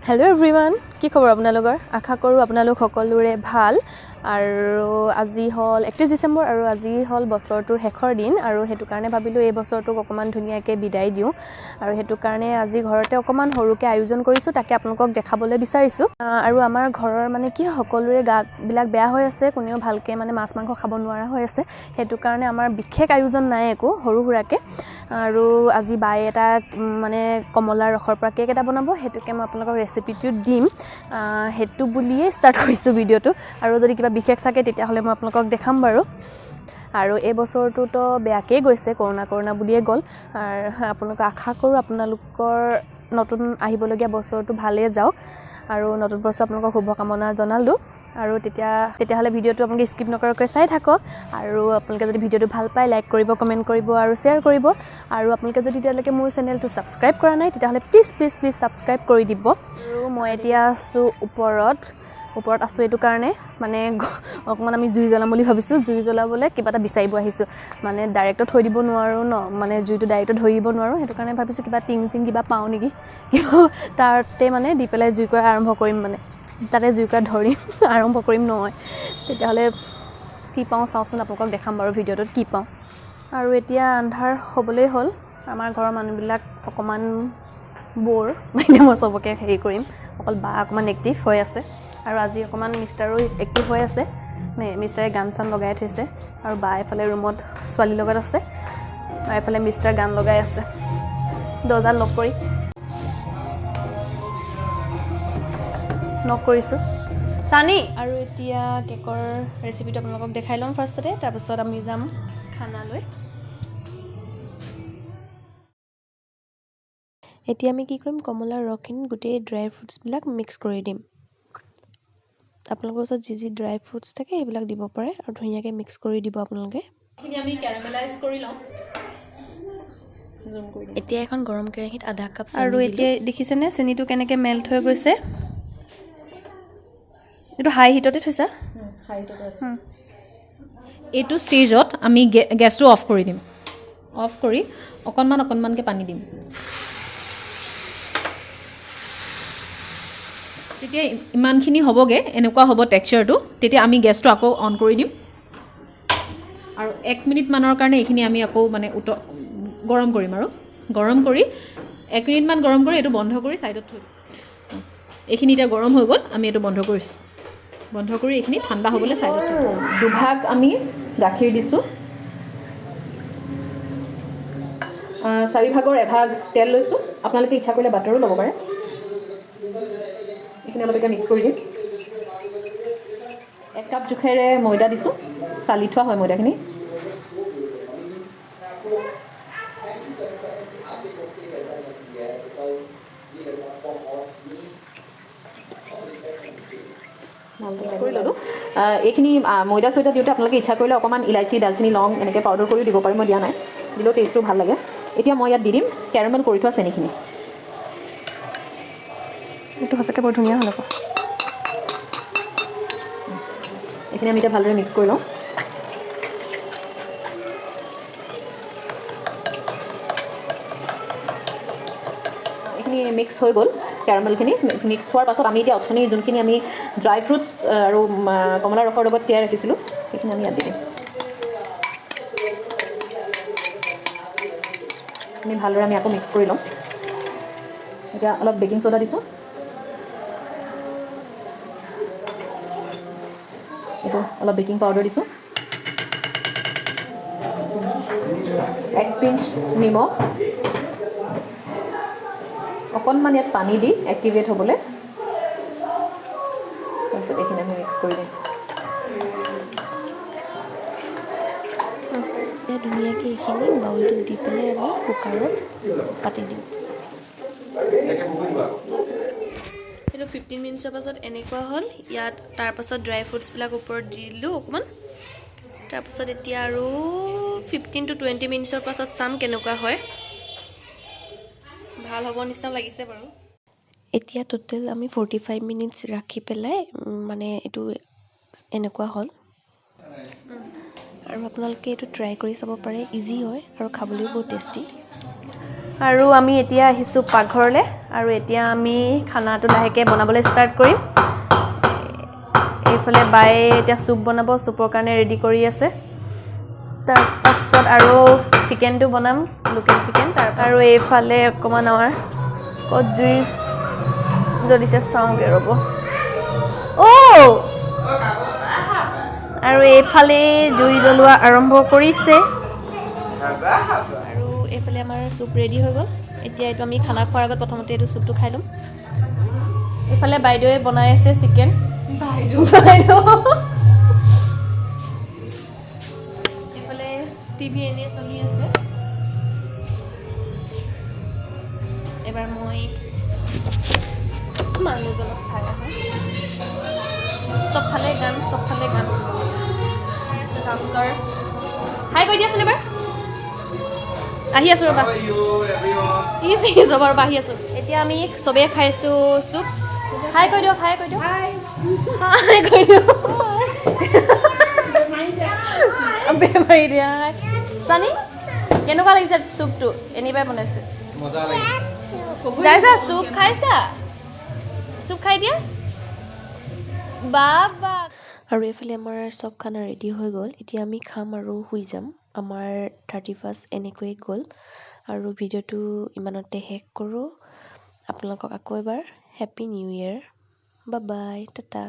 Hello everyone, কি খবৰ আপোনালোকৰ? আশা কৰোঁ আপোনালোক সকলোৰে ভাল আৰু আজি হল 31 ডিসেম্বৰ আৰু আজি হল বছৰটোৰ শেষৰ দিন আৰু হেতু কাৰণে ভাবিলো এই বছৰটোক অকমান ধুনিয়াকৈ বিদায় দিও আৰু হেতু কাৰণে আজি ঘৰতে অকমান হৰুকে আয়োজন কৰিছো তাকে আপোনালোকক দেখাবলৈ বিচাৰিছো আৰু আমাৰ ঘৰৰ মানে কি সকলোৰে গাত বিলাক বেয়া হৈ আছে কোনেও ভালকে মানে মাছ মাংস খাব নোৱাৰা হৈ আছে হেতু কাৰণে আমাৰ বিশেষ আয়োজন নাই একো হৰু হুৰাকে আৰু আজি বাই এটা মানে কমলাৰ ৰসৰ পৰা কেক এটা বনাব হেতুকে মই আপোনালোকক ৰেচিপিটো দিম হেতু বুলিয়ে ষ্টাৰ্ট কৰিছো ভিডিওটো আৰু যদি কিবা বিশেষ থাকে তেতিয়া হলে মই আপোনালোকক দেখাম বাৰু আৰু এই বছৰটো তো বেয়াকে গৈছে কৰোনা বুলিয়ে গল আৰু আপোনালোক আশা কৰো আপোনালোকৰ নতুন আহিবলগীয়া বছৰটো ভালে যাওক আৰু নতুন বছৰ আপোনালোকক শুভকামনা জনালো আৰু তেতিয়া হলে ভিডিওটো আপোনালোকে স্কিপ নকৰাকৈ চাই থাকক আৰু আপোনালোকে যদি ভিডিওটো ভাল পায় লাইক কৰিব কমেন্ট কৰিব আৰু শেয়াৰ কৰিব আৰু আপোনালোকে যদি তেতিয়ালৈকে মোৰ চেনেলটো সাবস্ক্ৰাইব কৰা নাই তেতিয়াহলে প্লিজ সাবস্ক্ৰাইব কৰি দিব আৰু মই এতিয়া আছো ওপৰত আছো এটো কাৰণে মানে অকমান আমি জুই জ্বলাম বুলি ভাবিছো জুই জ্বলাবলৈ কিবা এটা বিচাৰিব আহিছো মানে ডাইৰেক্ট থৈ দিব নোৱাৰো ন মানে জুইটো ডাইৰেক্ট ধৰি দিব নোৱাৰো হেতু কাৰণে ভাবিছো কিবা টিং কিবা পাও নেকি তাতে মানে দি পেলাই জুই কৰা আৰম্ভ কৰিম মানে তাতে জুই কৰা ধৰিম আৰম্ভ কৰিম নহয় তেতিয়াহলে কি পাও চাওচোন আপোনালোকক দেখাম বাৰু ভিডিওটোত কি পাও আৰু এতিয়া আন্ধাৰ হ'বলৈ হ'ল আমাৰ ঘৰৰ মানুহবিলাক অকমান বৰ মানে মই সবকে হেৰি কৰিম অকল বা অকমান এক্টিভ হৈ আছে আৰু আজি অকমান মিষ্টাৰো এক্টিভ হৈ আছে মিষ্টাৰে গান চান লগাই থৈছে আৰু বা এফালে ৰুমত ছোৱালী লগত আছে আৰু এফালে মিষ্টাৰ গান লগাই আছে দৰ্জা লক কৰিছো সানি আৰু এতিয়া কেকৰ ৰেচিপিটো আপোনালোকক দেখাই লম ফাৰ্ষ্টতে তাৰ পিছত আমি যাম খানালৈ এতিয়া আমি কি কৰিম কমলাৰ ৰসখিনি গোটেই ড্ৰাই ফ্ৰুটছ বিলাক মিক্স কৰি দিম আপোনালোকৰ ওচৰত যি ড্ৰাই ফ্ৰুটছ থাকে এইবিলাক দিব পাৰে আৰু ধুনিয়াকৈ মিক্স কৰি দিব আপোনালোকে এখিনি আমি ক্যাৰামেলাইজ কৰি লম জুম কৰি দিম এতিয়া এখন গৰম কেৰাহীত আধা কাপ চেনি দিলো আৰু এতিয়া দেখিছেনে চেনিটো কেনেকৈ মেল্ট হৈ গৈছে এটো হাই হিটতে থৈছা হাই হিটতে আছে এইটো ষ্টেজত আমি গ্যাসটো অফ কৰি দিম অফ কৰি অকনমানকে পানী দিম তেতিয়া ইমানখিনি হ'বগে এনেকুৱা হ'ব টেক্সচাৰটো তেতিয়া আমি গ্যাসটো আকৌ অন কৰি দিম আৰু 1 মিনিট মানৰ কাৰণে এইখিনি আমি আকৌ মানে গৰম কৰিম আৰু গৰম কৰি 1 মিনিট মান গৰম কৰি এটো বন্ধ কৰি সাইডত থৈ এইখিনি এটা গৰম হৈ গ'ল আমি এটো বন্ধ কৰিছো বন্ধ কৰি এইখিনি ঠাণ্ডা হ'বলৈ সাইডত থৈ দুভাগ আমি গাখীৰ দিছো 4 ভাগৰ এভাগ তেল লৈছো আপোনালোকে ইচ্ছা কৰিলে বাটাৰো ল'ব পাৰে এইখিনি অলপকে মিক্স কৰি দিম 1 কাপ জুখেৰে ময়দা দিছো চালি থোৱা হয় ময়দাখিনি এইখিনি ময়দা সৈতে দিওঁতে আপোনালোকে ইচ্ছা কৰিলে অকমান ইলাইচি দালচিনি লং এনেকৈ পাউডাৰ কৰি দিব পাৰে মই দিয়া নাই দিলেও টেষ্টটো ভাল লাগে এতিয়া মই ইয়াত দি দিম কেৰামেল কৰি থোৱা চেনিখিনি এটো হসকে বৰ ধুনিয়া হল এইখিনি আমি এতিয়া ভালদৰে মিক্স কৰি লওঁ এইখিনি মিক্স হৈ গ'ল কেৰামেলখিনি মিক্স হোৱাৰ পাছত আমি এতিয়া অপচনি যোনখিনি আমি ড্ৰাই ফ্ৰুটছ আৰু কমলা ৰসৰ লগত তিয়াই ৰাখিছিলোঁ সেইখিনি আমি ইয়াত দি দিম আমি ভালদৰে আমি আকৌ মিক্স কৰি লওঁ এতিয়া অলপ বেকিং সোডা দিছোঁ এইটো অলপ বেকিং পাউডাৰ দিছোঁ 1 পিঞ্চ নিমখ অকণমান ইয়াত পানী দি এক্টিভেট হ'বলৈ তাৰপিছত এইখিনি আমি মিক্স কৰি দিম এতিয়া ধুনিয়াকৈ এইখিনি বাউলটোত দি পেলাই আমি কুকাৰত পাতি দিম এটো 15 মিনিটৰ পাছত এনেকুৱা হ'ল ইয়াত তাৰ পাছত ড্ৰাই ফ্ৰুটছ বিলাক ওপৰত দিলো অকমান তাৰ পাছত এতিয়া আৰু 15 to 20 মিনিটৰ পাছত চাম কেনেকুৱা হয় ভাল হ'ব নিচিনা লাগিছে বাৰু এতিয়া টোটাল আমি 45 মিনিটস ৰাখি পেলাই মানে এটো এনেকুৱা হ'ল আৰু আপোনালোকে এটো ট্ৰাই কৰি চাব পাৰে ইজি হয় আৰু খাবলৈও বহুত টেষ্টি আৰু আমি এতিয়া আহিছো পাকঘৰলে আৰু এতিয়া আমি খানাটো লাহেকৈ বনাবলৈ ষ্টাৰ্ট কৰিম এইফালে বায়ে এতিয়া চুপ বনাব চুপৰ কাৰণে ৰেডি কৰি আছে তাৰপাছত আৰু চিকেনটো বনাম লোকেল চিকেন আৰু এইফালে অকণমান আমাৰ ক'ত জুই জ্বলিছে চাওঁগৈ ৰ'ব আৰু এইফালে জুই জ্বলোৱা আৰম্ভ কৰিছে আৰু এইফালে আমাৰ চুপ ৰেডি হৈ গ'ল এতিয়া এইটো আমি খানা খোৱাৰ আগত প্ৰথমতে এইটো চুপটো খাই ল'ম এইফালে বাইদেৱে বনাই আছে চিকেন বাইদেউ এইফালে টিভি এনেই চলি আছে এবাৰ মই মানুহজনক চাই আহোঁ চবফালে গান চাউণ্ডৰ হাই কৈ দিয়াচোন এবাৰ আহি আছোঁ ৰ'বা যাব ৰ'বা আহি আছোঁ এতিয়া আমি চবেই খাইছোঁ চুপ হাই কৈ দিয়ক হাই কৈ দিয়ক বেমাৰী দিয়া চানি কেনেকুৱা লাগিছে চুপটো এনেবাই বনাইছে যাইছা চুপ খাইছা চুপ খাই দিয়া বাবা আৰু এইফালে আমাৰ চব খানা ৰেডি হৈ গ'ল এতিয়া আমি খাম আৰু শুই যাম আমাৰ 31st এনেকৈয়ে গ'ল আৰু ভিডিঅ'টো ইমানতে শেষ কৰোঁ আপোনালোকক আকৌ এবাৰ happy new year bye bye Tata